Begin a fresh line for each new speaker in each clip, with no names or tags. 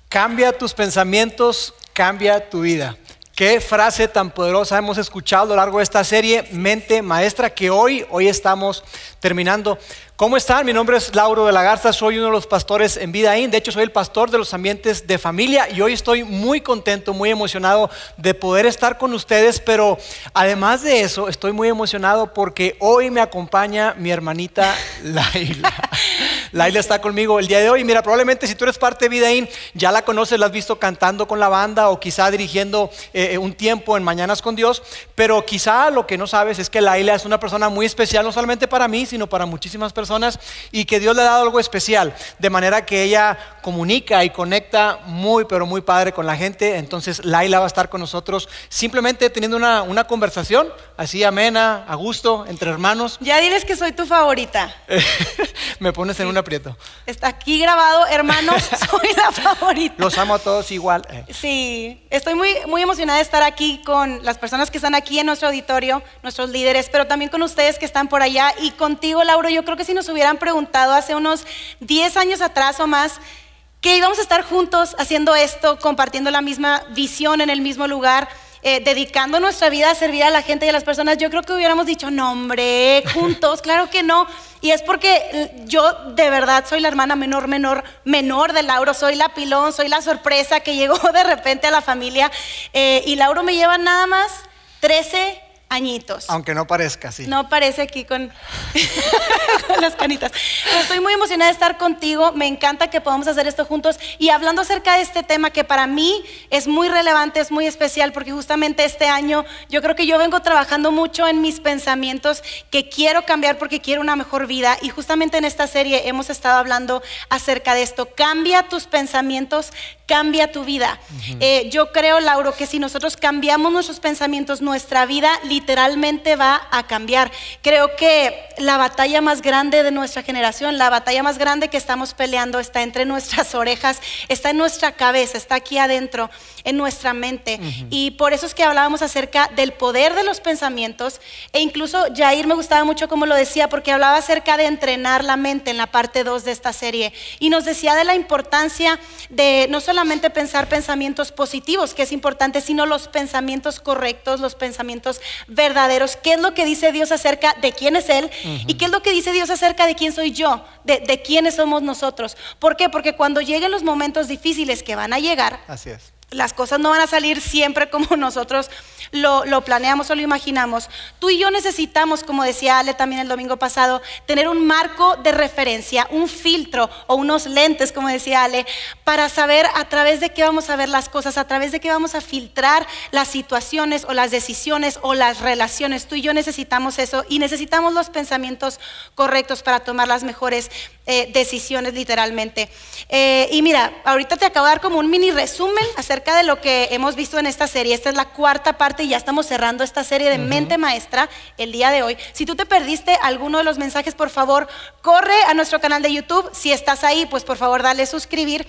Cambia tus pensamientos, cambia tu vida. Qué frase tan poderosa hemos escuchado a lo largo de esta serie, Mente Maestra, que hoy estamos terminando. ¿Cómo están? Mi nombre es Lauro de la Garza, soy uno de los pastores en Vida In. De hecho, soy el pastor de los ambientes de familia y hoy estoy muy contento, muy emocionado de poder estar con ustedes. Pero además de eso, estoy muy emocionado porque hoy me acompaña mi hermanita Laila. Laila está conmigo el día de hoy. Mira, probablemente si tú eres parte de Vida In, ya la conoces, la has visto cantando con la banda o quizá dirigiendo un tiempo en Mañanas con Dios. Pero quizá lo que no sabes es que Laila es una persona muy especial, no solamente para mí, sino para muchísimas personas, y que Dios le ha dado algo especial, de manera que ella comunica y conecta muy, pero muy padre con la gente. Entonces Laila va a estar con nosotros simplemente teniendo una conversación así amena, a gusto, entre hermanos.
Ya diles que soy tu favorita.
Me pones en un aprieto.
Está aquí grabado, hermanos, soy la favorita.
Los amo a todos igual.
Sí, estoy muy emocionada de estar aquí con las personas que están aquí en nuestro auditorio, nuestros líderes, pero también con ustedes que están por allá. Y contigo, Lauro, yo creo que si nos hubieran preguntado hace unos 10 años atrás o más que íbamos a estar juntos haciendo esto, compartiendo la misma visión en el mismo lugar, dedicando nuestra vida a servir a la gente y a las personas, yo creo que hubiéramos dicho, no hombre, juntos, claro que no. Y es porque yo de verdad soy la hermana menor de Lauro, soy la pilón, soy la sorpresa que llegó de repente a la familia, y Lauro me lleva nada más 13 añitos.
Aunque no parezca, sí.
No parece aquí con las canitas. Pero estoy muy emocionada de estar contigo. Me encanta que podamos hacer esto juntos. Y hablando acerca de este tema que para mí es muy relevante, es muy especial, porque justamente este año yo creo que yo vengo trabajando mucho en mis pensamientos que quiero cambiar porque quiero una mejor vida. Y justamente en esta serie hemos estado hablando acerca de esto. Cambia tus pensamientos, cambia tu vida. Yo creo, Lauro, que si nosotros cambiamos nuestros pensamientos, nuestra vida literalmente va a cambiar. Creo que la batalla más grande de nuestra generación, la batalla más grande que estamos peleando está entre nuestras orejas, está en nuestra cabeza, está aquí adentro, en nuestra mente. Y por eso es que hablábamos acerca del poder de los pensamientos. E incluso Jair me gustaba mucho como lo decía, porque hablaba acerca de entrenar la mente en la parte 2 de esta serie. Y nos decía de la importancia de no solamente pensar pensamientos positivos, que es importante, sino los pensamientos correctos, los pensamientos verdaderos. ¿Qué es lo que dice Dios acerca de quién es Él? ¿Y qué es lo que dice Dios acerca de quién soy yo? De quiénes somos nosotros. ¿Por qué? Porque cuando lleguen los momentos difíciles que van a llegar,
así es,
las cosas no van a salir siempre como nosotros lo planeamos o lo imaginamos. Tú y yo necesitamos, como decía Ale también el domingo pasado, tener un marco de referencia, un filtro o unos lentes, como decía Ale, para saber a través de qué vamos a ver las cosas, a través de qué vamos a filtrar las situaciones o las decisiones o las relaciones. Tú y yo necesitamos eso y necesitamos los pensamientos correctos para tomar las mejores decisiones, literalmente. Y mira, ahorita te acabo de dar como un mini resumen acerca de lo que hemos visto en esta serie. Esta es la cuarta parte y ya estamos cerrando esta serie de Mente Maestra el día de hoy. Si tú te perdiste alguno de los mensajes, por favor, corre a nuestro canal de YouTube. Si estás ahí, pues por favor dale suscribir.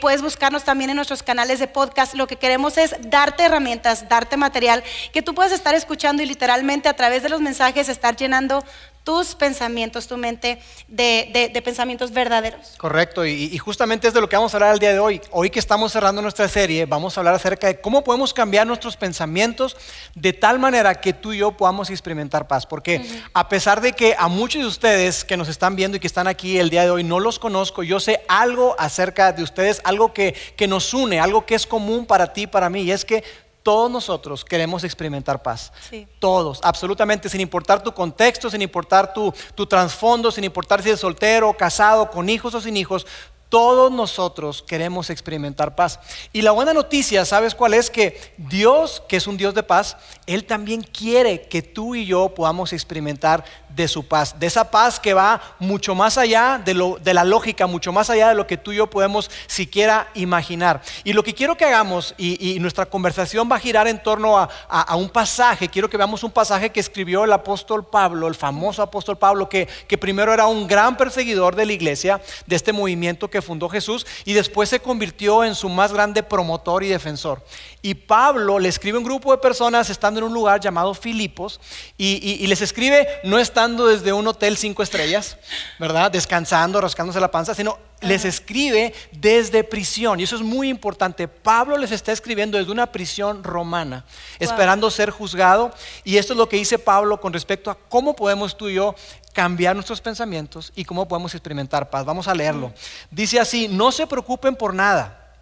Puedes buscarnos también en nuestros canales de podcast. Lo que queremos es darte herramientas, darte material que tú puedas estar escuchando y literalmente a través de los mensajes estar llenando tus pensamientos, tu mente de pensamientos verdaderos.
Correcto, y justamente es de lo que vamos a hablar el día de hoy. Hoy que estamos cerrando nuestra serie, vamos a hablar acerca de cómo podemos cambiar nuestros pensamientos de tal manera que tú y yo podamos experimentar paz. Porque a pesar de que a muchos de ustedes que nos están viendo y que están aquí el día de hoy no los conozco, yo sé algo acerca de ustedes, algo que nos une, algo que es común para ti y para mí, y es que todos nosotros queremos experimentar paz.
Sí.
Todos, absolutamente, sin importar tu contexto, sin importar tu trasfondo, sin importar si eres soltero, casado, con hijos o sin hijos. Todos nosotros queremos experimentar paz. Y la buena noticia, ¿sabes cuál es? Que Dios, que es un Dios de paz, Él también quiere que tú y yo podamos experimentar de su paz, de esa paz que va mucho más allá de la lógica, mucho más allá de lo que tú y yo podemos siquiera imaginar. Y lo que quiero que hagamos, y nuestra conversación va a girar en torno a un pasaje. Quiero que veamos un pasaje que escribió el apóstol Pablo, el famoso apóstol Pablo, que primero era un gran perseguidor de la iglesia, de este movimiento que fundó Jesús, y después se convirtió en su más grande promotor y defensor. Y Pablo le escribe a un grupo de personas estando en un lugar llamado Filipos, y les escribe no estando desde un hotel 5 estrellas, ¿verdad? Descansando, rascándose la panza, sino les escribe desde prisión, y eso es muy importante. Pablo les está escribiendo desde una prisión romana, esperando ser juzgado, y esto es lo que dice Pablo con respecto a cómo podemos tú y yo cambiar nuestros pensamientos y cómo podemos experimentar paz. Vamos a leerlo. Dice así: no se preocupen por nada,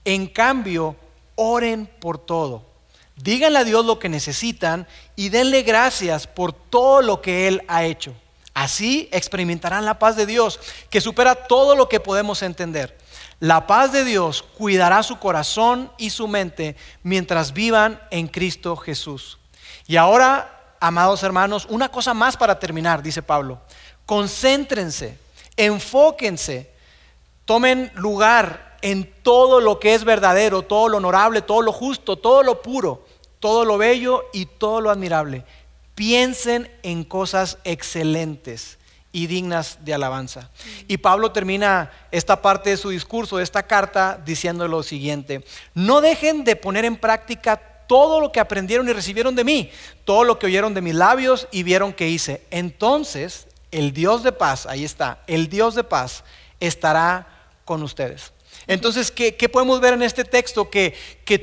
en cambio oren por todo. Díganle a Dios lo que necesitan y denle gracias por todo lo que Él ha hecho. Así experimentarán la paz de Dios, que supera todo lo que podemos entender. La paz de Dios cuidará su corazón y su mente mientras vivan en Cristo Jesús. Y ahora, amados hermanos, una cosa más para terminar, dice Pablo. Concéntrense, enfóquense, tomen lugar en todo lo que es verdadero, todo lo honorable, todo lo justo, todo lo puro, todo lo bello y todo lo admirable. Piensen en cosas excelentes y dignas de alabanza. Y Pablo termina esta parte de su discurso, de esta carta, diciendo lo siguiente: no dejen de poner en práctica todo lo que aprendieron y recibieron de mí, todo lo que oyeron de mis labios y vieron que hice. Entonces el Dios de paz, ahí está, el Dios de paz estará con ustedes. Entonces, ¿qué podemos ver en este texto? Que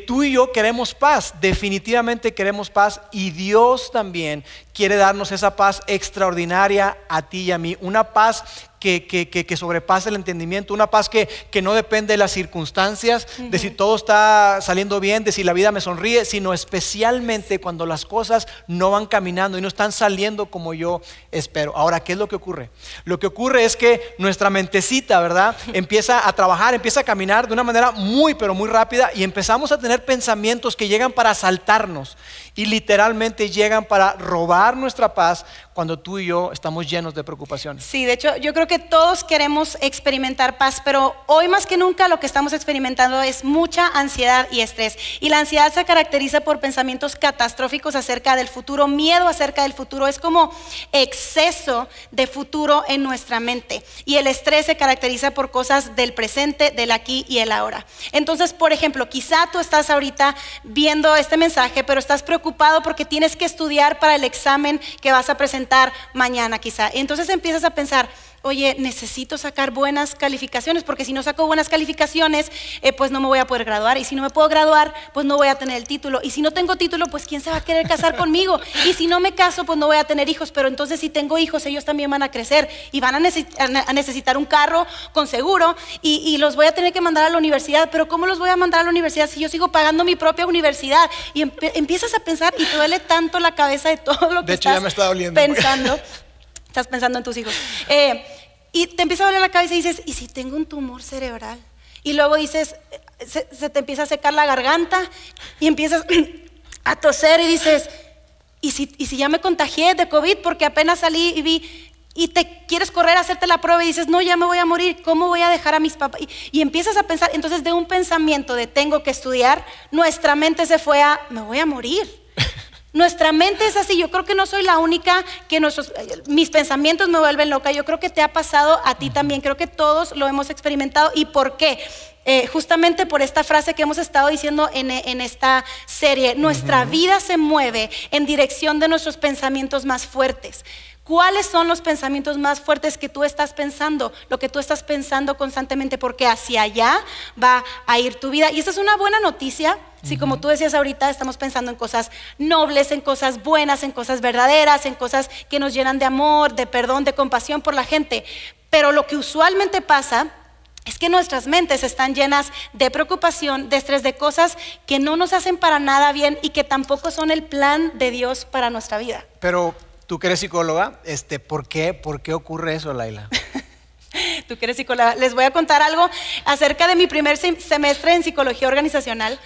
tú y yo queremos paz, definitivamente queremos paz, y Dios también quiere darnos esa paz extraordinaria a ti y a mí, una paz que sobrepasa el entendimiento, una paz que no depende de las circunstancias, de si todo está saliendo bien, de si la vida me sonríe, sino especialmente cuando las cosas no van caminando y no están saliendo como yo espero. Ahora, ¿qué es lo que ocurre? Lo que ocurre es que nuestra mentecita, ¿verdad?, empieza a trabajar, empieza a caminar de una manera muy, pero muy rápida, y empezamos a tener pensamientos que llegan para asaltarnos y literalmente llegan para robar nuestra paz cuando tú y yo estamos llenos de preocupaciones.
Sí, de hecho yo creo que todos queremos experimentar paz, pero hoy más que nunca lo que estamos experimentando es mucha ansiedad y estrés. Y la ansiedad se caracteriza por pensamientos catastróficos acerca del futuro, miedo acerca del futuro, es como exceso de futuro en nuestra mente. Y el estrés se caracteriza por cosas del presente, del aquí y el ahora. Entonces, por ejemplo, quizá tú estás ahorita viendo este mensaje, pero estás preocupado porque tienes que estudiar para el examen que vas a presentar mañana quizá. Entonces empiezas a pensar: oye, necesito sacar buenas calificaciones, porque si no saco buenas calificaciones, pues no me voy a poder graduar, y si no me puedo graduar, pues no voy a tener el título, y si no tengo título, pues ¿quién se va a querer casar conmigo? Y si no me caso, pues no voy a tener hijos, pero entonces si tengo hijos, ellos también van a crecer y van a necesitar un carro con seguro, y los voy a tener que mandar a la universidad. Pero ¿cómo los voy a mandar a la universidad si yo sigo pagando mi propia universidad? Y empiezas a pensar, y te duele tanto la cabeza de todo lo que estás
ya me está doliendo
pensando. Estás pensando en tus hijos. Y te empieza a doler la cabeza y dices: ¿y si tengo un tumor cerebral? Y luego dices, se te empieza a secar la garganta y empiezas a toser y dices: ¿y si ya me contagié de COVID porque apenas salí y vi? Y te quieres correr a hacerte la prueba y dices: no, ya me voy a morir, ¿cómo voy a dejar a mis papás? Y empiezas a pensar. Entonces, de un pensamiento de tengo que estudiar, nuestra mente se fue a me voy a morir. Nuestra mente es así. Yo creo que no soy la única que mis pensamientos me vuelven loca. Yo creo que te ha pasado a ti también. Creo que todos lo hemos experimentado. ¿Y por qué? Justamente por esta frase que hemos estado diciendo en esta serie. Nuestra vida se mueve en dirección de nuestros pensamientos más fuertes. ¿Cuáles son los pensamientos más fuertes que tú estás pensando? Lo que tú estás pensando constantemente, porque hacia allá va a ir tu vida. Y esa es una buena noticia. Si como tú decías ahorita, estamos pensando en cosas nobles, en cosas buenas, en cosas verdaderas, en cosas que nos llenan de amor, de perdón, de compasión por la gente. Pero lo que usualmente pasa es que nuestras mentes están llenas de preocupación, de estrés, de cosas que no nos hacen para nada bien y que tampoco son el plan de Dios para nuestra vida.
Pero tú que eres psicóloga, ¿por qué ocurre eso, Laila?
Tú que eres psicóloga, les voy a contar algo acerca de mi primer semestre en psicología organizacional.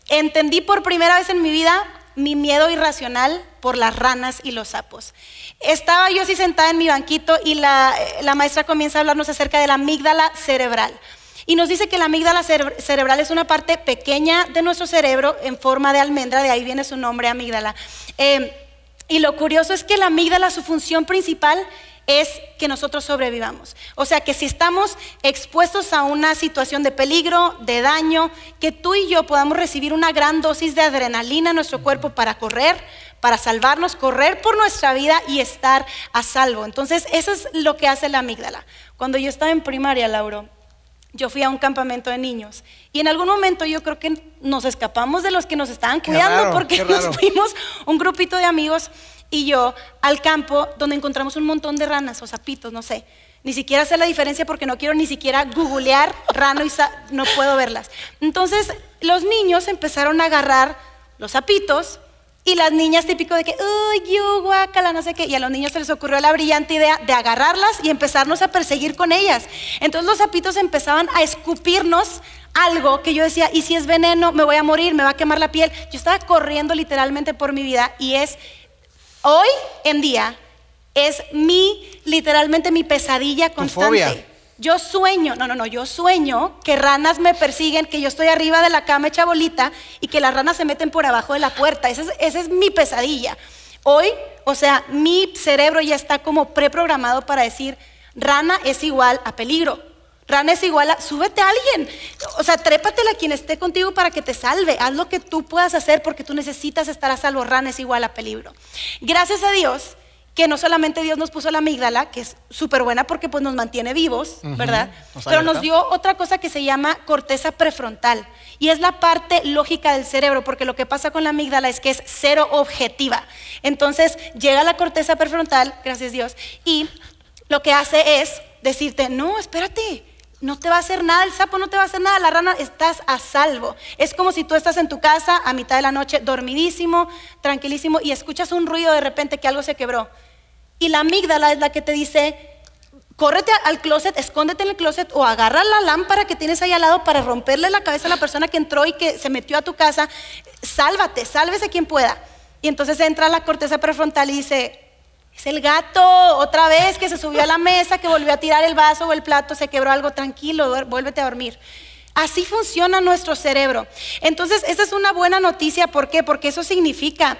Entendí por primera vez en mi vida mi miedo irracional por las ranas y los sapos. Estaba yo así sentada en mi banquito y la maestra comienza a hablarnos acerca de la amígdala cerebral. Y nos dice que la amígdala cerebral es una parte pequeña de nuestro cerebro en forma de almendra, de ahí viene su nombre, amígdala. Y lo curioso es que la amígdala, su función principal es que nosotros sobrevivamos. O sea, que si estamos expuestos a una situación de peligro, de daño, que tú y yo podamos recibir una gran dosis de adrenalina en nuestro cuerpo para correr, para salvarnos, correr por nuestra vida y estar a salvo. Entonces, eso es lo que hace la amígdala. Cuando yo estaba en primaria, Lauro, yo fui a un campamento de niños y en algún momento yo creo que nos escapamos de los que nos estaban cuidando, porque nos fuimos un grupito de amigos y yo al campo donde encontramos un montón de ranas o sapitos, no sé. Ni siquiera sé la diferencia porque no quiero ni siquiera googlear rano y no puedo verlas. Entonces los niños empezaron a agarrar los sapitos y las niñas típico de que, uy, guácala, no sé qué. Y a los niños se les ocurrió la brillante idea de agarrarlas y empezarnos a perseguir con ellas. Entonces los sapitos empezaban a escupirnos algo que yo decía, ¿y si es veneno? Me voy a morir, me va a quemar la piel. Yo estaba corriendo literalmente por mi vida y hoy en día es literalmente mi pesadilla constante. Yo sueño, yo sueño que ranas me persiguen, que yo estoy arriba de la cama hecha bolita y que las ranas se meten por abajo de la puerta. Esa es mi pesadilla. Hoy, o sea, mi cerebro ya está como preprogramado para decir, rana es igual a peligro. Rana es igual a, súbete a alguien, o sea, trépatela a quien esté contigo para que te salve. Haz lo que tú puedas hacer porque tú necesitas estar a salvo. Rana es igual a peligro. Gracias a Dios que no solamente Dios nos puso la amígdala, que es súper buena porque pues nos mantiene vivos, ¿verdad? Pero nos dio otra cosa que se llama corteza prefrontal y es la parte lógica del cerebro, porque lo que pasa con la amígdala es que es cero objetiva. Entonces llega la corteza prefrontal, gracias a Dios, y lo que hace es decirte, no, espérate, no te va a hacer nada, el sapo no te va a hacer nada, la rana, estás a salvo. Es como si tú estás en tu casa a mitad de la noche, dormidísimo, tranquilísimo, y escuchas un ruido de repente que algo se quebró. Y la amígdala es la que te dice, córrete al closet, escóndete en el closet o agarra la lámpara que tienes ahí al lado para romperle la cabeza a la persona que entró y que se metió a tu casa. Sálvate, sálvese quien pueda. Y entonces entra la corteza prefrontal y dice, es el gato, otra vez que se subió a la mesa, que volvió a tirar el vaso o el plato, se quebró algo, tranquilo, vuélvete a dormir. Así funciona nuestro cerebro. Entonces, esa es una buena noticia. ¿Por qué? Porque eso significa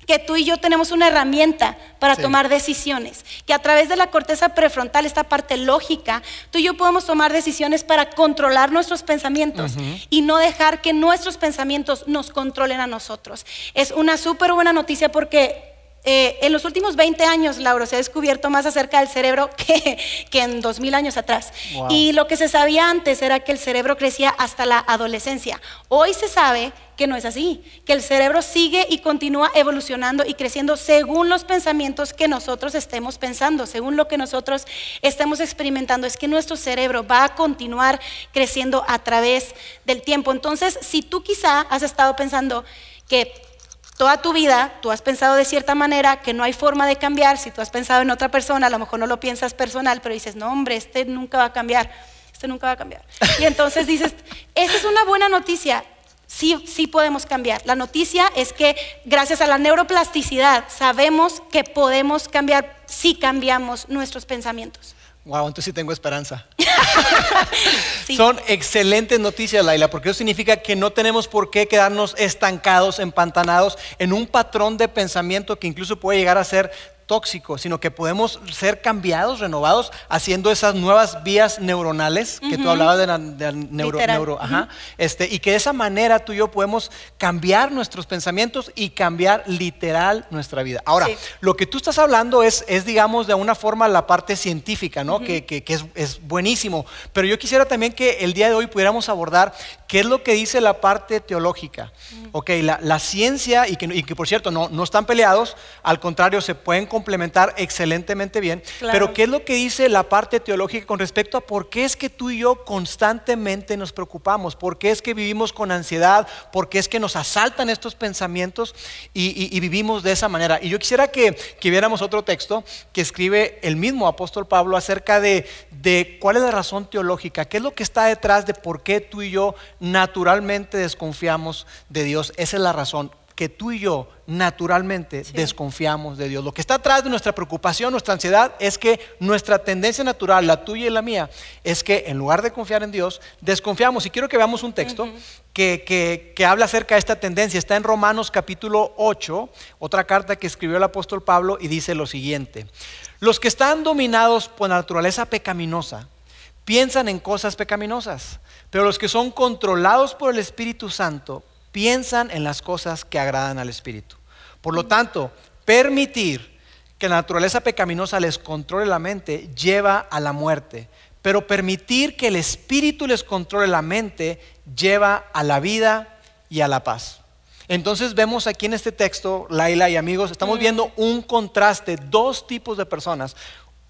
que tú y yo tenemos una herramienta para tomar decisiones, que a través de la corteza prefrontal, esta parte lógica, tú y yo podemos tomar decisiones para controlar nuestros pensamientos y no dejar que nuestros pensamientos nos controlen a nosotros. Es una súper buena noticia porque en los últimos 20 años, Lauro, se ha descubierto más acerca del cerebro que en 2000 años atrás. Wow. Y lo que se sabía antes era que el cerebro crecía hasta la adolescencia. Hoy se sabe que no es así, que el cerebro sigue y continúa evolucionando y creciendo según los pensamientos que nosotros estemos pensando, según lo que nosotros estemos experimentando. Es que nuestro cerebro va a continuar creciendo a través del tiempo. Entonces, si tú quizá has estado pensando que toda tu vida tú has pensado de cierta manera que no hay forma de cambiar, si tú has pensado en otra persona, a lo mejor no lo piensas personal, pero dices, no hombre, este nunca va a cambiar, este nunca va a cambiar. Y entonces dices, esa es una buena noticia, sí podemos cambiar. La noticia es que gracias a la neuroplasticidad sabemos que podemos cambiar si cambiamos nuestros pensamientos.
Wow, entonces sí tengo esperanza. Sí. Son excelentes noticias, Laila, porque eso significa que no tenemos por qué quedarnos estancados, empantanados en un patrón de pensamiento que incluso puede llegar a ser tóxico, sino que podemos ser cambiados, renovados, haciendo esas nuevas vías neuronales que tú hablabas de neuro, y que de esa manera tú y yo podemos cambiar nuestros pensamientos y cambiar literal nuestra vida. Ahora, lo que tú estás hablando es digamos de una forma la parte científica, ¿no? Que es buenísimo, pero yo quisiera también que el día de hoy pudiéramos abordar qué es lo que dice la parte teológica. La ciencia, y que por cierto no están peleados, al contrario, se pueden complementar excelentemente bien, pero ¿qué es lo que dice la parte teológica con respecto a por qué es que tú y yo constantemente nos preocupamos? ¿Por qué es que vivimos con ansiedad? ¿Por qué es que nos asaltan estos pensamientos y vivimos de esa manera? Y yo quisiera que viéramos otro texto que escribe el mismo apóstol Pablo acerca de cuál es la razón teológica, qué es lo que está detrás de por qué tú y yo naturalmente desconfiamos de Dios. Esa es la razón, que tú y yo naturalmente desconfiamos de Dios. Lo que está atrás de nuestra preocupación, nuestra ansiedad, es que nuestra tendencia natural, la tuya y la mía, es que en lugar de confiar en Dios, desconfiamos. Y quiero que veamos un texto que habla acerca de esta tendencia. Está en Romanos capítulo 8, otra carta que escribió el apóstol Pablo, y dice lo siguiente: los que están dominados por la naturaleza pecaminosa piensan en cosas pecaminosas, pero los que son controlados por el Espíritu Santo piensan en las cosas que agradan al Espíritu. Por lo tanto, permitir que la naturaleza pecaminosa les controle la mente lleva a la muerte, pero permitir que el espíritu les controle la mente lleva a la vida y a la paz. Entonces vemos aquí en este texto, Laila y amigos, estamos viendo un contraste, dos tipos de personas.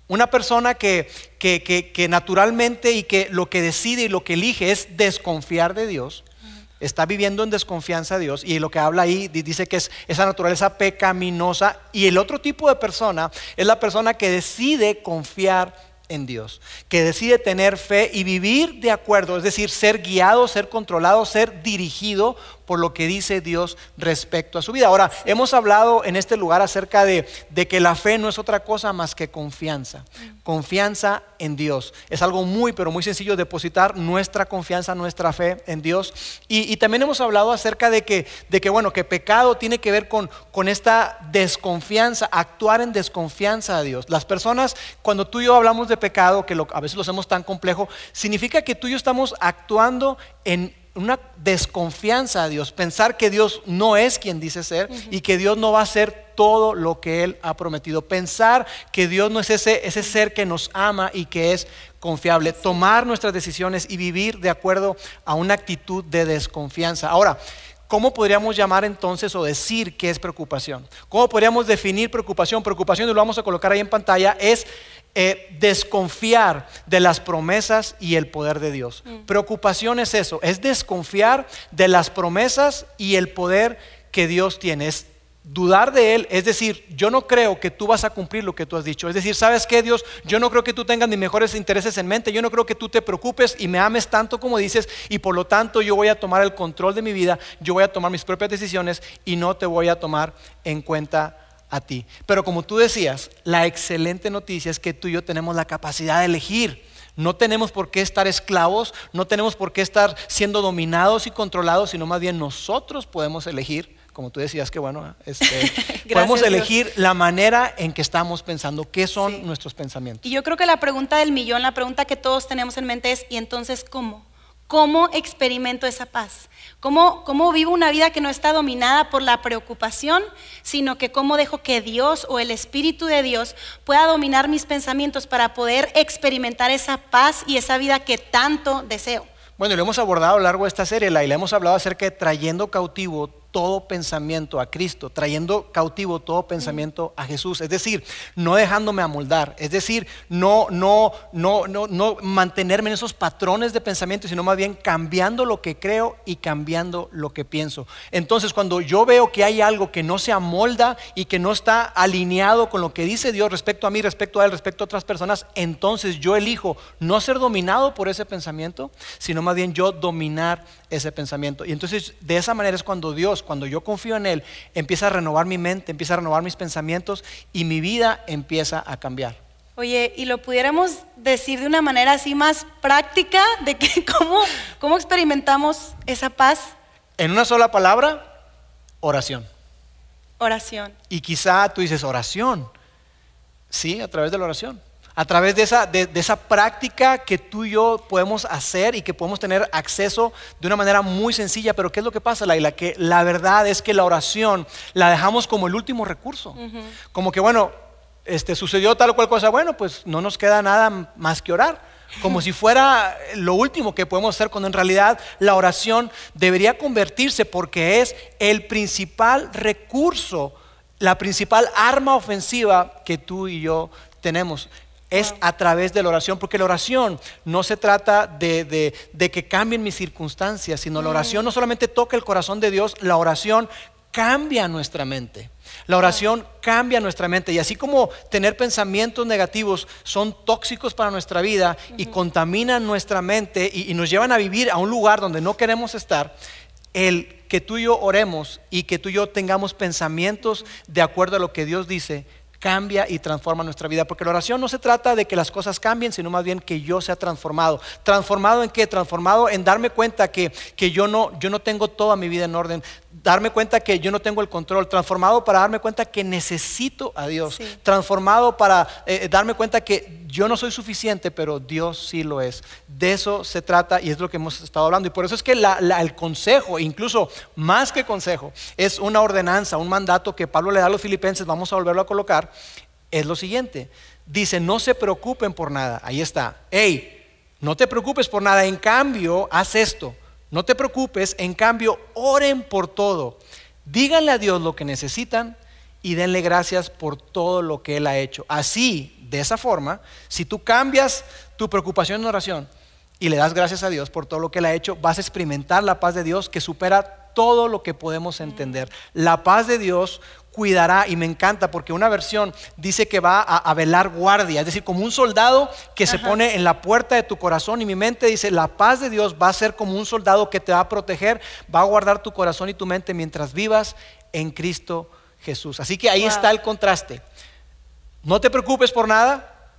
Una persona que naturalmente y que lo que decide y lo que elige es desconfiar de Dios, está viviendo en desconfianza de Dios, y lo que habla ahí dice que es esa naturaleza pecaminosa. Y el otro tipo de persona es la persona que decide confiar en Dios, que decide tener fe y vivir de acuerdo, es decir, ser guiado, ser controlado, ser dirigido por lo que dice Dios respecto a su vida. Ahora, hemos hablado en este lugar acerca de que la fe no es otra cosa más que confianza. Confianza en Dios. Es algo muy, pero muy sencillo, depositar nuestra confianza, nuestra fe en Dios. Y también hemos hablado acerca de que pecado tiene que ver con esta desconfianza, actuar en desconfianza a Dios. Las personas, cuando tú y yo hablamos de pecado, que a veces lo hacemos tan complejo, significa que tú y yo estamos actuando en una desconfianza a Dios, pensar que Dios no es quien dice ser y que Dios no va a hacer todo lo que Él ha prometido, pensar que Dios no es ese ser que nos ama y que es confiable, tomar nuestras decisiones y vivir de acuerdo a una actitud de desconfianza. Ahora, ¿cómo podríamos llamar entonces o decir qué es preocupación? ¿Cómo podríamos definir preocupación? Preocupación, y lo vamos a colocar ahí en pantalla, es desconfiar de las promesas y el poder de Dios. Preocupación es eso, es desconfiar de las promesas y el poder que Dios tiene, es dudar de Él, es decir, yo no creo que tú vas a cumplir lo que tú has dicho. Es decir, ¿sabes qué, Dios? Yo no creo que tú tengas mis mejores intereses en mente, yo no creo que tú te preocupes y me ames tanto como dices, y por lo tanto yo voy a tomar el control de mi vida, yo voy a tomar mis propias decisiones y no te voy a tomar en cuenta a ti. Pero como tú decías, la excelente noticia es que tú y yo tenemos la capacidad de elegir. No tenemos por qué estar esclavos, no tenemos por qué estar siendo dominados y controlados, sino más bien nosotros podemos elegir. Como tú decías, que bueno, podemos elegir la manera en que estamos pensando, qué son nuestros pensamientos.
Y yo creo que la pregunta del millón, la pregunta que todos tenemos en mente es, ¿y entonces cómo? ¿Cómo experimento esa paz? ¿Cómo vivo una vida que no está dominada por la preocupación, sino que cómo dejo que Dios o el Espíritu de Dios pueda dominar mis pensamientos para poder experimentar esa paz y esa vida que tanto deseo?
Bueno, lo hemos abordado a lo largo de esta serie, Laila, hemos hablado acerca de trayendo cautivo todo pensamiento a Cristo, trayendo cautivo todo pensamiento a Jesús, es decir, no dejándome amoldar, es decir, no mantenerme en esos patrones de pensamiento, sino más bien cambiando lo que creo y cambiando lo que pienso. Entonces, cuando yo veo que hay algo que no se amolda y que no está alineado con lo que dice Dios respecto a mí, respecto a Él, respecto a otras personas, entonces yo elijo no ser dominado por ese pensamiento, sino más bien yo dominar ese pensamiento. Y entonces de esa manera es cuando yo confío en Él, empieza a renovar mi mente, empieza a renovar mis pensamientos y mi vida empieza a cambiar.
Oye, y lo pudiéramos decir de una manera así más práctica, de que cómo experimentamos esa paz.
En una sola palabra, oración.
Oración.
Y quizá tú dices, oración. Sí, a través de la oración. A través de esa práctica que tú y yo podemos hacer y que podemos tener acceso de una manera muy sencilla. Pero ¿qué es lo que pasa, Laila? Que la verdad es que la oración la dejamos como el último recurso. Como que bueno, sucedió tal o cual cosa, bueno, pues no nos queda nada más que orar. Como si fuera lo último que podemos hacer, cuando en realidad la oración debería convertirse, porque es el principal recurso, la principal arma ofensiva que tú y yo tenemos. Es a través de la oración, porque la oración no se trata de que cambien mis circunstancias, sino la oración no solamente toca el corazón de Dios, la oración cambia nuestra mente. La oración cambia nuestra mente, y así como tener pensamientos negativos son tóxicos para nuestra vida y contaminan nuestra mente y nos llevan a vivir a un lugar donde no queremos estar, el que tú y yo oremos y que tú y yo tengamos pensamientos de acuerdo a lo que Dios dice, cambia y transforma nuestra vida. Porque la oración no se trata de que las cosas cambien, sino más bien que yo sea transformado. ¿Transformado en qué? Transformado en darme cuenta que yo no tengo toda mi vida en orden. darme cuenta que yo no tengo el control, transformado para darme cuenta que necesito a Dios,
Sí.
transformado para darme cuenta que yo no soy suficiente, pero Dios sí lo es. De eso se trata y es lo que hemos estado hablando. Y por eso es que el consejo, incluso más que consejo, es una ordenanza, un mandato que Pablo le da a los filipenses, vamos a volverlo a colocar, es lo siguiente. Dice, no se preocupen por nada. Ahí está. Hey, no te preocupes por nada, en cambio, haz esto. No te preocupes, en cambio, oren por todo. Díganle a Dios lo que necesitan y denle gracias por todo lo que Él ha hecho. Así, de esa forma, si tú cambias tu preocupación en oración y le das gracias a Dios por todo lo que Él ha hecho, vas a experimentar la paz de Dios que supera todo lo que podemos entender. La paz de Dios cuidará, y me encanta porque una versión dice que va a velar guardia, es decir, como un soldado que se pone en la puerta de tu corazón, y mi mente dice, la paz de Dios va a ser como un soldado que te va a proteger, va a guardar tu corazón y tu mente mientras vivas en Cristo Jesús. Así que ahí está el contraste. No te preocupes por nada,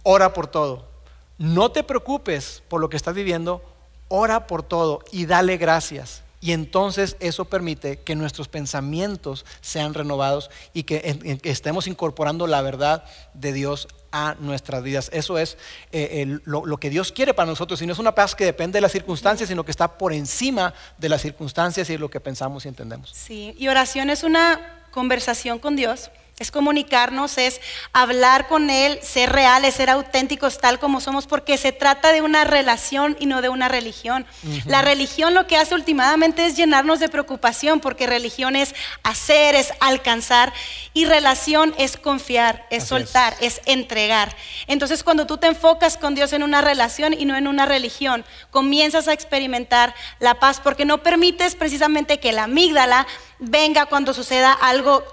ora por todo. No te preocupes por lo que estás viviendo, ora por todo y dale gracias. Y entonces eso permite que nuestros pensamientos sean renovados y que estemos incorporando la verdad de Dios a nuestras vidas. Eso es lo que Dios quiere para nosotros. Y no es una paz que depende de las circunstancias, sino que está por encima de las circunstancias y de lo que pensamos y entendemos.
Sí, y oración es una conversación con Dios. Es comunicarnos, es hablar con Él, ser reales, ser auténticos tal como somos, porque se trata de una relación y no de una religión. La religión lo que hace últimamente es llenarnos de preocupación, porque religión es hacer, es alcanzar, y relación es confiar, es soltar, es entregar. Entonces cuando tú te enfocas con Dios en una relación y no en una religión, comienzas a experimentar la paz, porque no permites precisamente que la amígdala venga cuando suceda algo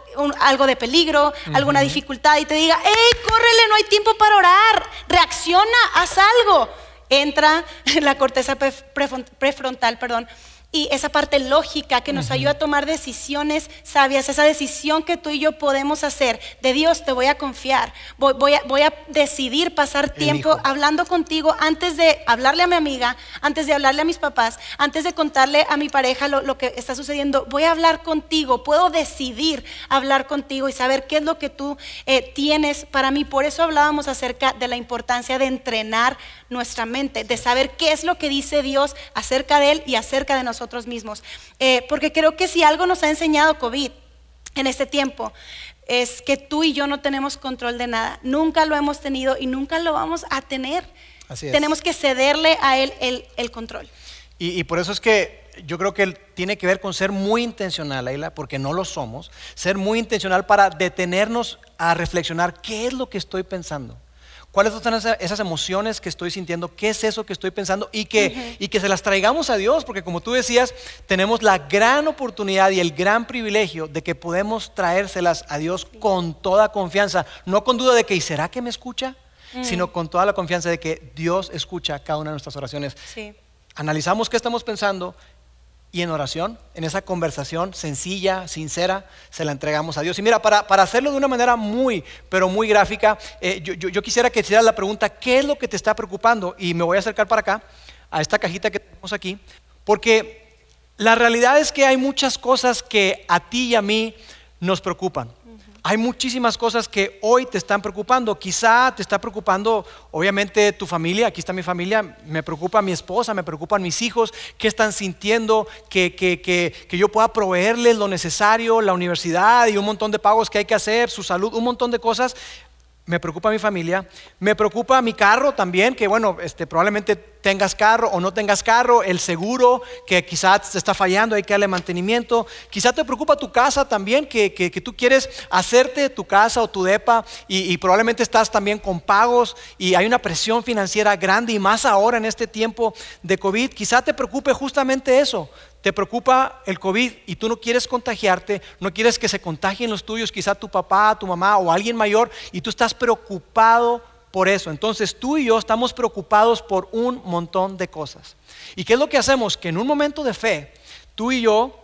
de peligro, alguna dificultad, y te diga, hey, córrele, no hay tiempo para orar, reacciona, haz algo. Entra la corteza prefrontal, y esa parte lógica que nos ayuda a tomar decisiones sabias, esa decisión que tú y yo podemos hacer, de Dios te voy a confiar, voy a decidir pasar tiempo hablando contigo antes de hablarle a mi amiga, antes de hablarle a mis papás, antes de contarle a mi pareja lo que está sucediendo. Voy a hablar contigo, puedo decidir hablar contigo y saber qué es lo que tú tienes para mí. Por eso hablábamos acerca de la importancia de entrenar nuestra mente, de saber qué es lo que dice Dios acerca de Él y acerca de nosotros mismos, porque creo que si algo nos ha enseñado COVID en este tiempo es que tú y yo no tenemos control de nada, nunca lo hemos tenido y nunca lo vamos a tener.
Así es.
Tenemos que cederle a Él el control.
Y por eso es que yo creo que tiene que ver con ser muy intencional, Ayla, porque no lo somos, ser muy intencional para detenernos a reflexionar qué es lo que estoy pensando. ¿Cuáles son esas emociones que estoy sintiendo? ¿Qué es eso que estoy pensando? Y que se las traigamos a Dios, porque como tú decías, tenemos la gran oportunidad y el gran privilegio de que podemos traérselas a Dios con toda confianza, no con duda de que, ¿y será que me escucha? Sino con toda la confianza de que Dios escucha cada una de nuestras oraciones.
Sí.
Analizamos qué estamos pensando y en oración, en esa conversación sencilla, sincera, se la entregamos a Dios. Y mira, para hacerlo de una manera pero muy gráfica, yo quisiera que hicieras la pregunta, ¿qué es lo que te está preocupando? Y me voy a acercar para acá, a esta cajita que tenemos aquí, porque la realidad es que hay muchas cosas que a ti y a mí nos preocupan. Hay muchísimas cosas que hoy te están preocupando. Quizá te está preocupando, obviamente, tu familia. Aquí está mi familia. Me preocupa mi esposa, me preocupan mis hijos. ¿Qué están sintiendo? Que yo pueda proveerles lo necesario, la universidad y un montón de pagos que hay que hacer, su salud, un montón de cosas. Me preocupa mi familia, me preocupa mi carro también, que bueno, probablemente tengas carro o no tengas carro, el seguro que quizás te está fallando, hay que darle mantenimiento. Quizás te preocupa tu casa también, que tú quieres hacerte tu casa o tu depa y probablemente estás también con pagos y hay una presión financiera grande, y más ahora en este tiempo de COVID. Quizás te preocupe justamente eso. Te preocupa el COVID y tú no quieres contagiarte, no quieres que se contagien los tuyos, quizá tu papá, tu mamá o alguien mayor, y tú estás preocupado por eso. Entonces tú y yo estamos preocupados por un montón de cosas. ¿Y qué es lo que hacemos? Que en un momento de fe, tú y yo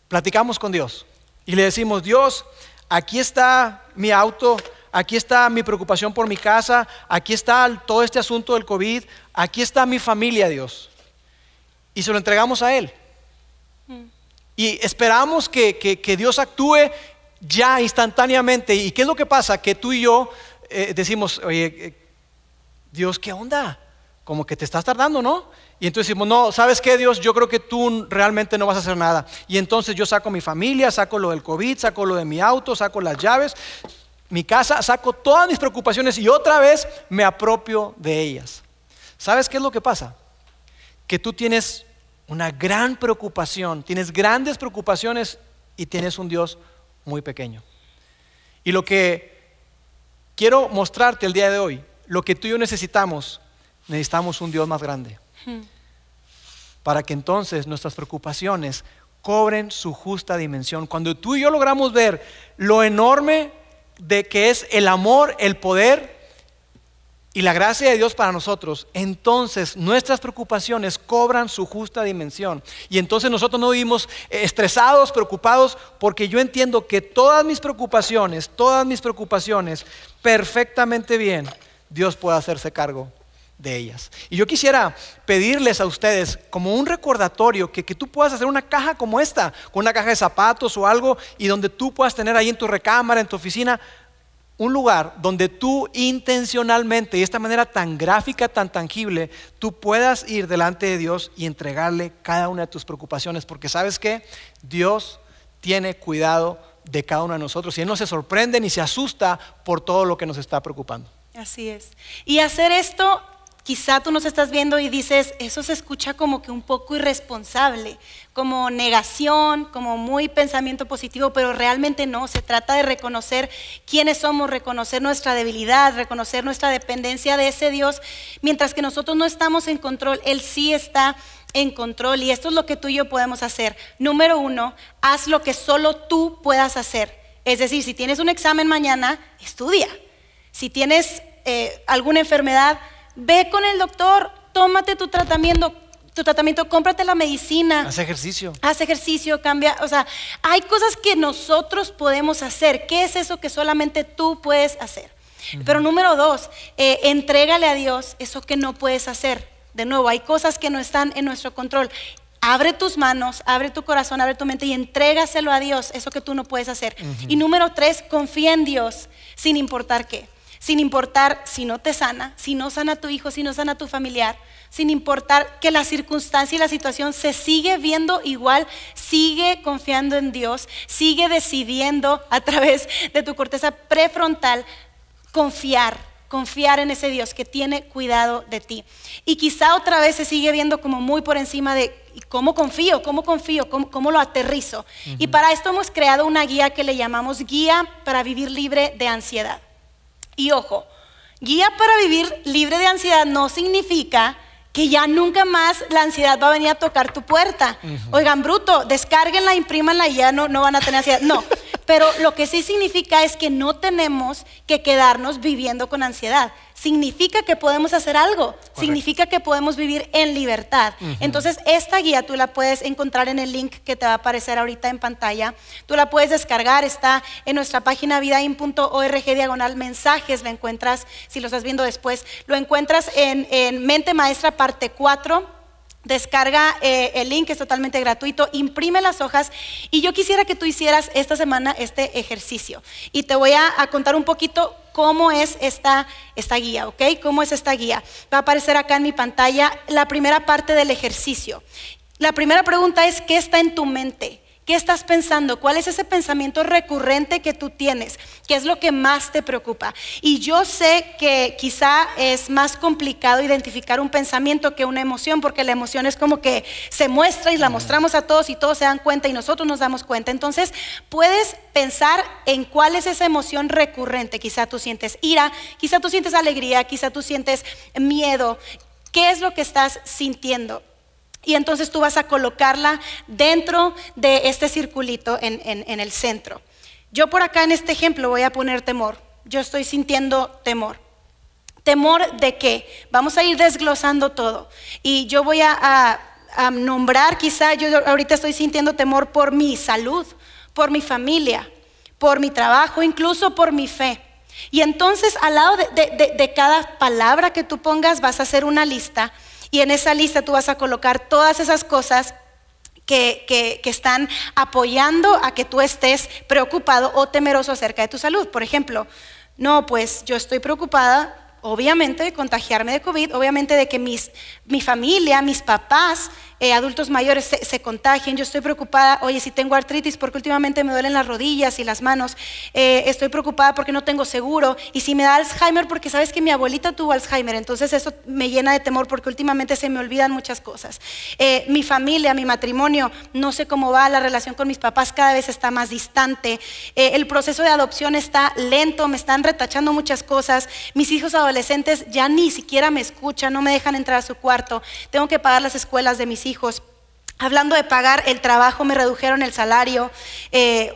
platicamos con Dios y le decimos, Dios, aquí está mi auto, aquí está mi preocupación por mi casa, aquí está todo este asunto del COVID, aquí está mi familia, Dios. Y se lo entregamos a Él. Y esperamos que Dios actúe ya instantáneamente. ¿Y qué es lo que pasa? Que tú y yo decimos, oye, Dios, ¿qué onda? Como que te estás tardando, ¿no? Y entonces decimos, no, ¿sabes qué, Dios? Yo creo que tú realmente no vas a hacer nada. Y entonces yo saco mi familia, saco lo del COVID, saco lo de mi auto, saco las llaves, mi casa, saco todas mis preocupaciones y otra vez me apropio de ellas. ¿Sabes qué es lo que pasa? Que tú tienes una gran preocupación, tienes grandes preocupaciones y tienes un Dios muy pequeño. Y lo que quiero mostrarte el día de hoy, lo que tú y yo necesitamos un Dios más grande. Para que entonces nuestras preocupaciones cobren su justa dimensión. Cuando tú y yo logramos ver lo enorme de que es el amor, el poder y la gracia de Dios para nosotros, entonces nuestras preocupaciones cobran su justa dimensión. Y entonces nosotros no vivimos estresados, preocupados, porque yo entiendo que todas mis preocupaciones, perfectamente bien, Dios puede hacerse cargo de ellas. Y yo quisiera pedirles a ustedes como un recordatorio que tú puedas hacer una caja como esta, con una caja de zapatos o algo, y donde tú puedas tener ahí en tu recámara, en tu oficina, un lugar donde tú intencionalmente y de esta manera tan gráfica, tan tangible, tú puedas ir delante de Dios y entregarle cada una de tus preocupaciones, porque ¿sabes qué? Dios tiene cuidado de cada uno de nosotros y Él no se sorprende ni se asusta por todo lo que nos está preocupando.
Así es. Y hacer esto, quizá tú nos estás viendo y dices, eso se escucha como que un poco irresponsable, como negación, como muy pensamiento positivo, pero realmente no. Se trata de reconocer quiénes somos, reconocer nuestra debilidad, reconocer nuestra dependencia de ese Dios. Mientras que nosotros no estamos en control, Él sí está en control. Y esto es lo que tú y yo podemos hacer. Número 1, haz lo que solo tú puedas hacer. Es decir, si tienes un examen mañana, estudia. Si tienes alguna enfermedad, ve con el doctor, tómate tu tratamiento, cómprate la medicina.
Haz ejercicio.
Cambia. O sea, hay cosas que nosotros podemos hacer. ¿Qué es eso que solamente tú puedes hacer? Pero número 2, entrégale a Dios eso que no puedes hacer. De nuevo, hay cosas que no están en nuestro control. Abre tus manos, abre tu corazón, abre tu mente y entrégaselo a Dios, eso que tú no puedes hacer. Y número 3, confía en Dios sin importar qué. Sin importar si no te sana, si no sana a tu hijo, si no sana a tu familiar, sin importar que la circunstancia y la situación se sigue viendo igual, sigue confiando en Dios, sigue decidiendo a través de tu corteza prefrontal confiar en ese Dios que tiene cuidado de ti. Y quizá otra vez se sigue viendo como muy por encima de cómo confío, cómo lo aterrizo. Y para esto hemos creado una guía que le llamamos Guía para Vivir Libre de Ansiedad. Y ojo, guía para vivir libre de ansiedad no significa que ya nunca más la ansiedad va a venir a tocar tu puerta. Oigan, bruto, descárguenla, imprímanla y ya no van a tener ansiedad. No, pero lo que sí significa es que no tenemos que quedarnos viviendo con ansiedad. Significa que podemos hacer algo. Correcto. Significa que podemos vivir en libertad. Entonces esta guía tú la puedes encontrar en el link que te va a aparecer ahorita en pantalla. Tú la puedes descargar, está en nuestra página vidain.org/mensajes. La encuentras, si lo estás viendo después, lo encuentras en Mente Maestra parte 4. Descarga el link, es totalmente gratuito, imprime las hojas y yo quisiera que tú hicieras esta semana este ejercicio y te voy a contar un poquito cómo es esta guía, ¿ok? ¿Cómo es esta guía? Va a aparecer acá en mi pantalla la primera parte del ejercicio. La primera pregunta es, ¿qué está en tu mente? ¿Qué estás pensando? ¿Cuál es ese pensamiento recurrente que tú tienes? ¿Qué es lo que más te preocupa? Y yo sé que quizá es más complicado identificar un pensamiento que una emoción, porque la emoción es como que se muestra y la mostramos a todos y todos se dan cuenta y nosotros nos damos cuenta. Entonces puedes pensar en cuál es esa emoción recurrente. Quizá tú sientes ira, quizá tú sientes alegría, quizá tú sientes miedo. ¿Qué es lo que estás sintiendo? Y entonces tú vas a colocarla dentro de este circulito en el centro. Yo por acá en este ejemplo voy a poner temor. Yo estoy sintiendo temor. ¿Temor de qué? Vamos a ir desglosando todo. Y yo voy a nombrar, quizá yo ahorita estoy sintiendo temor por mi salud, por mi familia, por mi trabajo, incluso por mi fe. Y entonces al lado de cada palabra que tú pongas vas a hacer una lista. Y en esa lista tú vas a colocar todas esas cosas que están apoyando a que tú estés preocupado o temeroso acerca de tu salud. Por ejemplo, no, pues yo estoy preocupada, obviamente, de contagiarme de COVID, obviamente de que mi familia, mis papás, adultos mayores se contagien. Yo estoy preocupada, oye, si tengo artritis porque últimamente me duelen las rodillas y las manos. Estoy preocupada porque no tengo seguro. Y si me da Alzheimer, porque sabes que mi abuelita tuvo Alzheimer, entonces eso me llena de temor porque últimamente se me olvidan muchas cosas. Mi familia, mi matrimonio, no sé cómo va la relación con mis papás, cada vez está más distante. El proceso de adopción está lento, me están retachando muchas cosas. Mis hijos adolescentes ya ni siquiera me escuchan, no me dejan entrar a su cuarto. Tengo que pagar las escuelas de mis hijos. Hablando de pagar el trabajo, me redujeron el salario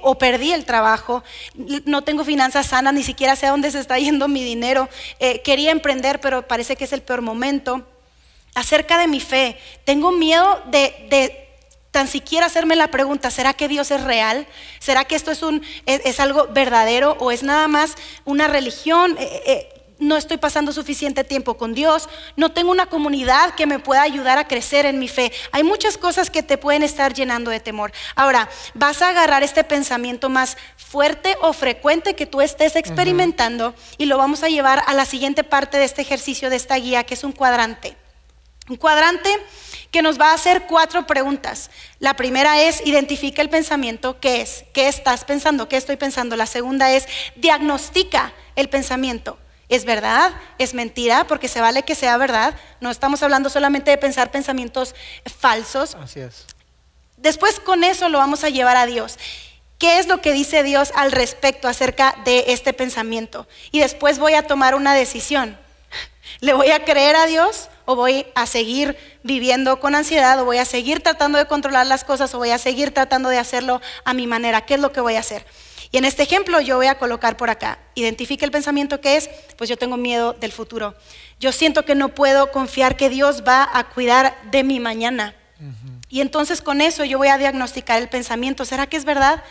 o perdí el trabajo. No tengo finanzas sanas, ni siquiera sé a dónde se está yendo mi dinero. Quería emprender, pero parece que es el peor momento. Acerca de mi fe, tengo miedo de tan siquiera hacerme la pregunta, ¿será que Dios es real? ¿Será que esto es algo verdadero o es nada más una religión? No estoy pasando suficiente tiempo con Dios, no tengo una comunidad que me pueda ayudar a crecer en mi fe. Hay muchas cosas que te pueden estar llenando de temor. Ahora, vas a agarrar este pensamiento más fuerte o frecuente que tú estés experimentando y lo vamos a llevar a la siguiente parte de este ejercicio, de esta guía, que es un cuadrante. Un cuadrante que nos va a hacer 4 preguntas. La primera es, identifica el pensamiento. ¿Qué es? ¿Qué estás pensando? ¿Qué estoy pensando? La segunda es, diagnostica el pensamiento. ¿Es verdad? ¿Es mentira? Porque se vale que sea verdad. No estamos hablando solamente de pensar pensamientos falsos.
Así es.
Después con eso lo vamos a llevar a Dios. ¿Qué es lo que dice Dios al respecto acerca de este pensamiento? Y después voy a tomar una decisión. ¿Le voy a creer a Dios o voy a seguir viviendo con ansiedad o voy a seguir tratando de controlar las cosas o voy a seguir tratando de hacerlo a mi manera? ¿Qué es lo que voy a hacer? Y en este ejemplo yo voy a colocar por acá, identifica el pensamiento que es, pues yo tengo miedo del futuro. Yo siento que no puedo confiar que Dios va a cuidar de mi mañana. Y entonces con eso yo voy a diagnosticar el pensamiento. ¿Será que es verdad?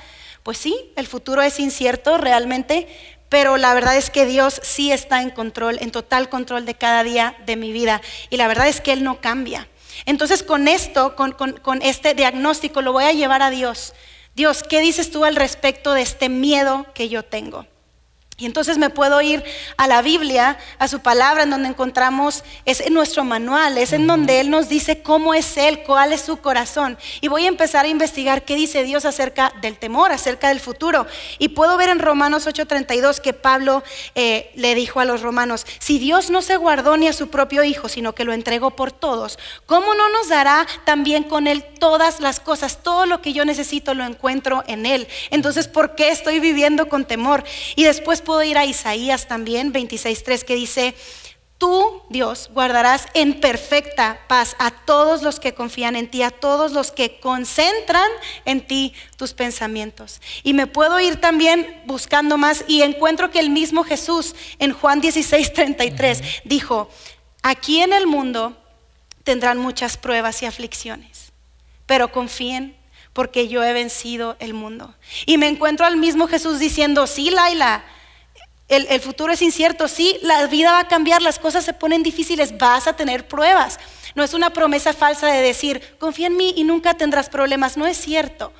Pues sí, el futuro es incierto realmente, pero la verdad es que Dios sí está en control, en total control de cada día de mi vida. Y la verdad es que Él no cambia. Entonces con esto, con este diagnóstico lo voy a llevar a Dios. Dios, ¿qué dices tú al respecto de este miedo que yo tengo? Y entonces me puedo ir a la Biblia, a su palabra, en donde encontramos, es en nuestro manual, es en donde Él nos dice cómo es Él, cuál es su corazón. Y voy a empezar a investigar qué dice Dios acerca del temor, acerca del futuro. Y puedo ver en Romanos 8:32 que Pablo le dijo a los romanos, si Dios no se guardó ni a su propio Hijo, sino que lo entregó por todos, ¿cómo no nos dará también con Él todas las cosas? Todo lo que yo necesito lo encuentro en Él. Entonces, ¿por qué estoy viviendo con temor? Y después puedo ir a Isaías también, 26:3, que dice, tú, Dios, guardarás en perfecta paz a todos los que confían en ti, a todos los que concentran en ti tus pensamientos. Y me puedo ir también buscando más y encuentro que el mismo Jesús en Juan 16:33 dijo, aquí en el mundo tendrán muchas pruebas y aflicciones, pero confíen porque yo he vencido el mundo. Y me encuentro al mismo Jesús diciendo, sí, Laila, el futuro es incierto, sí, la vida va a cambiar, las cosas se ponen difíciles, vas a tener pruebas. No es una promesa falsa de decir, confía en mí y nunca tendrás problemas, no es cierto.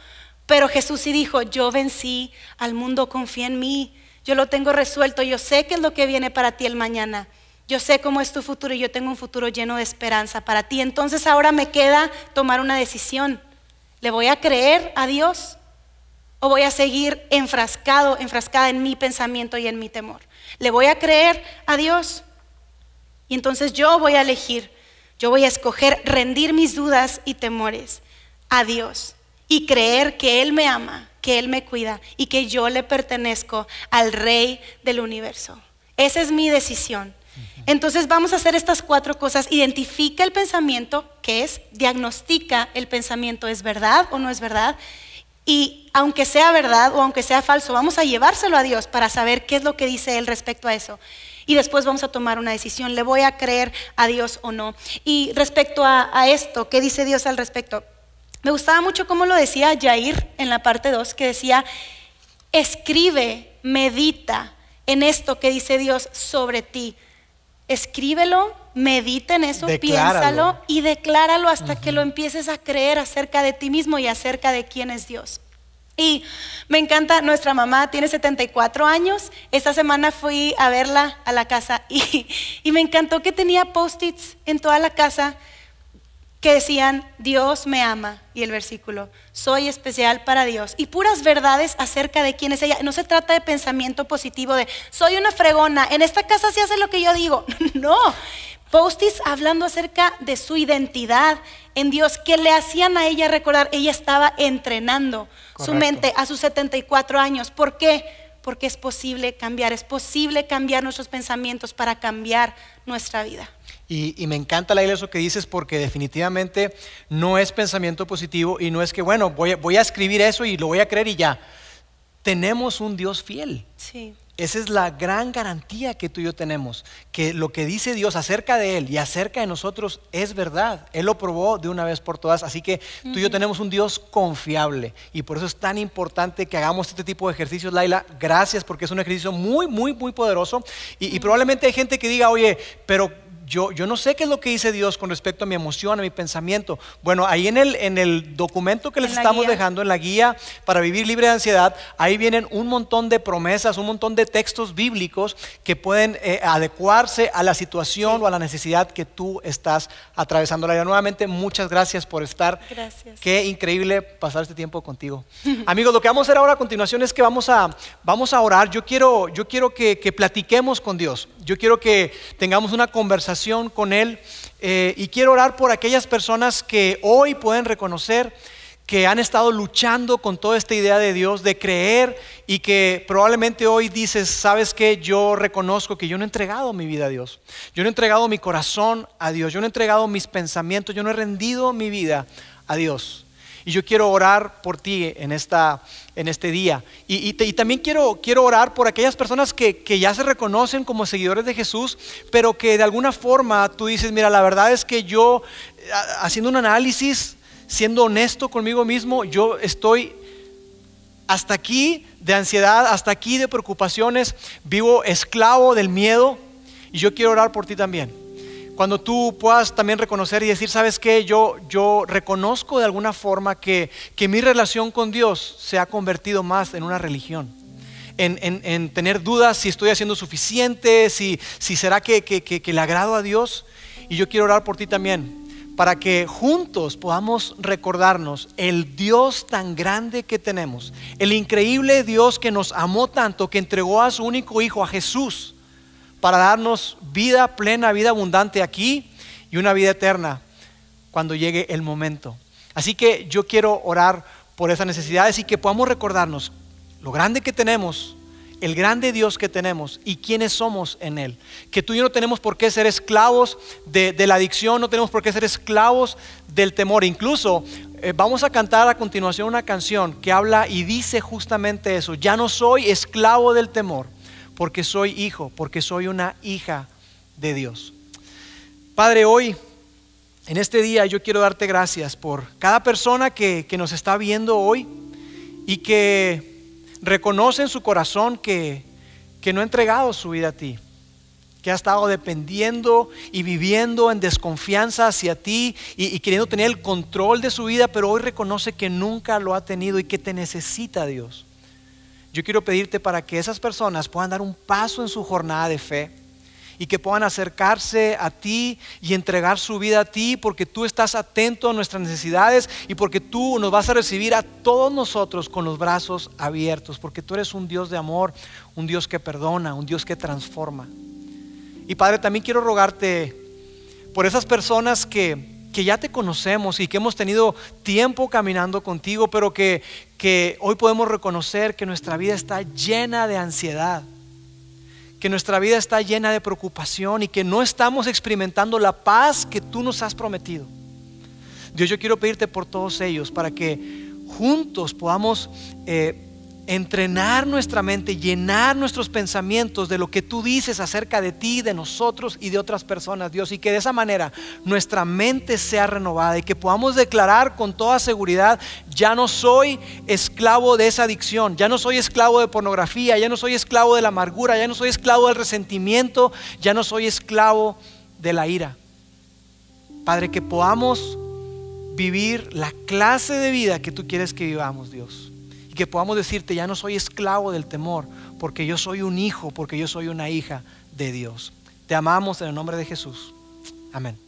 Pero Jesús sí dijo, yo vencí al mundo, confía en mí, yo lo tengo resuelto, yo sé qué es lo que viene para ti el mañana. Yo sé cómo es tu futuro y yo tengo un futuro lleno de esperanza para ti. Entonces ahora me queda tomar una decisión. ¿Le voy a creer a Dios? ¿O voy a seguir enfrascada en mi pensamiento y en mi temor? ¿Le voy a creer a Dios? Y entonces yo voy a elegir, yo voy a escoger rendir mis dudas y temores a Dios y creer que Él me ama, que Él me cuida y que yo le pertenezco al Rey del universo. Esa es mi decisión. Entonces vamos a hacer estas 4 cosas. Identifica el pensamiento, ¿qué es? Diagnostica el pensamiento, ¿es verdad o no es verdad? Y aunque sea verdad o aunque sea falso, vamos a llevárselo a Dios para saber qué es lo que dice Él respecto a eso. Y después vamos a tomar una decisión, ¿le voy a creer a Dios o no? Y respecto a esto, ¿qué dice Dios al respecto? Me gustaba mucho cómo lo decía Jair en la parte 2, que decía, escribe, medita en esto que dice Dios sobre ti. Escríbelo, medita en eso, piénsalo y decláralo hasta que lo empieces a creer acerca de ti mismo y acerca de quién es Dios. Y me encanta, nuestra mamá tiene 74 años. Esta semana fui a verla a la casa y me encantó que tenía post-its en toda la casa que decían: Dios me ama, y el versículo: soy especial para Dios, y puras verdades acerca de quién es ella. No se trata de pensamiento positivo de soy una fregona, en esta casa se hace lo que yo digo. No, post-its hablando acerca de su identidad en Dios, que le hacían a ella recordar. Ella estaba entrenando su mente a sus 74 años. ¿Por qué? Porque es posible cambiar nuestros pensamientos para cambiar nuestra vida.
Y me encanta, Laila, eso que dices, porque definitivamente no es pensamiento positivo y no es que, bueno, voy a escribir eso y lo voy a creer y ya. Tenemos un Dios fiel.
Sí.
Esa es la gran garantía que tú y yo tenemos, que lo que dice Dios acerca de Él y acerca de nosotros es verdad. Él lo probó de una vez por todas, así que tú y yo tenemos un Dios confiable, y por eso es tan importante que hagamos este tipo de ejercicios, Laila. Gracias, porque es un ejercicio muy, muy, muy poderoso, y probablemente hay gente que diga: oye, pero yo no sé qué es lo que dice Dios con respecto a mi emoción, a mi pensamiento. Bueno, ahí en el documento que les estamos dejando, en la guía para vivir libre de ansiedad, ahí vienen un montón de promesas, un montón de textos bíblicos que pueden adecuarse a la situación o a la necesidad que tú estás atravesando. Nuevamente, muchas gracias por estar.
Gracias.
Qué increíble pasar este tiempo contigo. Amigos, lo que vamos a hacer ahora a continuación es que vamos a orar. Yo quiero que platiquemos con Dios. Yo quiero que tengamos una conversación con Él, y quiero orar por aquellas personas que hoy pueden reconocer que han estado luchando con toda esta idea de Dios, de creer, y que probablemente hoy dices: ¿sabes qué? Yo reconozco que yo no he entregado mi vida a Dios, yo no he entregado mi corazón a Dios, yo no he entregado mis pensamientos, yo no he rendido mi vida a Dios. Y yo quiero orar por ti en este día. Y también quiero orar por aquellas personas que ya se reconocen como seguidores de Jesús, pero que de alguna forma tú dices: mira, la verdad es que yo, haciendo un análisis, siendo honesto conmigo mismo, yo estoy hasta aquí de ansiedad, hasta aquí de preocupaciones, vivo esclavo del miedo. Y yo quiero orar por ti también. Cuando tú puedas también reconocer y decir: ¿sabes qué? Yo reconozco de alguna forma que mi relación con Dios se ha convertido más en una religión, en tener dudas si estoy haciendo suficiente, si será que le agrado a Dios. Y yo quiero orar por ti también, para que juntos podamos recordarnos el Dios tan grande que tenemos, el increíble Dios que nos amó tanto, que entregó a su único Hijo, a Jesús, para darnos vida plena, vida abundante aquí y una vida eterna cuando llegue el momento. Así que yo quiero orar por esas necesidades y que podamos recordarnos lo grande que tenemos, el grande Dios que tenemos y quiénes somos en Él. Que tú y yo no tenemos por qué ser esclavos de la adicción, no tenemos por qué ser esclavos del temor. Incluso vamos a cantar a continuación una canción que habla y dice justamente eso: ya no soy esclavo del temor, porque soy hijo, porque soy una hija de Dios. Padre, hoy, en este día, yo quiero darte gracias por cada persona que nos está viendo hoy y que reconoce en su corazón que no ha entregado su vida a ti, que ha estado dependiendo y viviendo en desconfianza hacia ti y queriendo tener el control de su vida, pero hoy reconoce que nunca lo ha tenido y que te necesita, Dios. Yo quiero pedirte para que esas personas puedan dar un paso en su jornada de fe y que puedan acercarse a ti y entregar su vida a ti, porque tú estás atento a nuestras necesidades y porque tú nos vas a recibir a todos nosotros con los brazos abiertos, porque tú eres un Dios de amor, un Dios que perdona, un Dios que transforma. Y Padre, también quiero rogarte por esas personas que ya te conocemos y que hemos tenido tiempo caminando contigo, pero que hoy podemos reconocer que nuestra vida está llena de ansiedad, que nuestra vida está llena de preocupación y que no estamos experimentando la paz que tú nos has prometido. Dios, yo quiero pedirte por todos ellos para que juntos podamos entrenar nuestra mente, llenar nuestros pensamientos de lo que tú dices acerca de ti, de nosotros y de otras personas, Dios, y que de esa manera nuestra mente sea renovada y que podamos declarar con toda seguridad: ya no soy esclavo de esa adicción, ya no soy esclavo de pornografía, ya no soy esclavo de la amargura, ya no soy esclavo del resentimiento, ya no soy esclavo de la ira. Padre, que podamos vivir la clase de vida que tú quieres que vivamos, Dios. Y que podamos decirte, ya no soy esclavo del temor, porque yo soy un hijo, porque yo soy una hija de Dios. Te amamos en el nombre de Jesús. Amén.